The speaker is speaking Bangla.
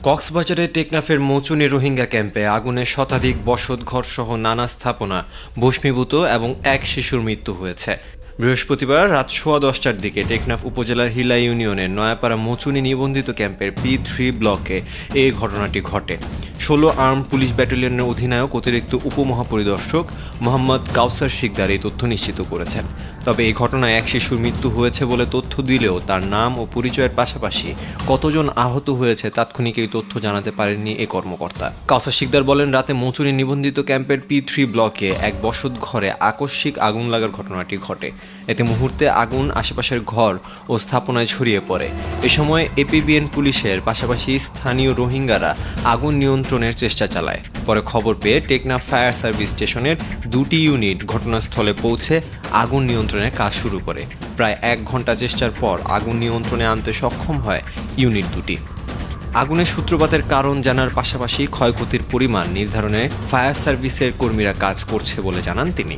কক্সবাজারে টেকনাফের মৌচুনী রোহিঙ্গা ক্যাম্পে আগুনে শতাধিক বসতঘরসহ নানা স্থাপনা ভস্মীভূত এবং এক শিশুর মৃত্যু হয়েছে। বৃহস্পতিবার রাত 10:15টার দিকে টেকনাফ উপজেলার হিলা ইউনিয়নের নয়াপাড়া মৌচুনী নিবন্ধিত ক্যাম্পের P3 ব্লকে এই ঘটনাটি ঘটে। 16 আর্ম পুলিশ ব্যাটালিয়নের অধিনায়ক অতিরিক্ত উপমহাপরিদর্শক মোহাম্মদ কাউসার শিকদার এই তথ্য নিশ্চিত করেছেন। তবে এই ঘটনায় এক শিশুর মৃত্যু হয়েছে বলে তথ্য দিলেও তার নাম ও পরিচয়ের পাশাপাশি কতজন আহত হয়েছে তাৎক্ষণিক এই তথ্য জানাতে পারেননি এই কর্মকর্তা। কাউসার শিকদার বলেন, রাতে মৌচুনী নিবন্ধিত ক্যাম্পের P3 ব্লকে এক বসত ঘরে আকস্মিক আগুন লাগার ঘটনাটি ঘটে। এতে মুহূর্তে আগুন আশেপাশের ঘর ও স্থাপনায় ছড়িয়ে পড়ে। এ সময় এপিবিএন পুলিশের পাশাপাশি স্থানীয় রোহিঙ্গারা আগুন নিয়ন্ত্রণের চেষ্টা চালায়। পরে খবর পেয়ে টেকনাফ ফায়ার সার্ভিস স্টেশনের 2টি ইউনিট ঘটনাস্থলে পৌঁছে আগুন নিয়ন্ত্রণের কাজ শুরু করে। প্রায় 1 ঘন্টা চেষ্টার পর আগুন নিয়ন্ত্রণে আনতে সক্ষম হয় ইউনিট দুটি। আগুনের সূত্রপাতের কারণ জানার পাশাপাশি ক্ষয়ক্ষতির পরিমাণ নির্ধারণে ফায়ার সার্ভিসের কর্মীরা কাজ করছে বলে জানান তিনি।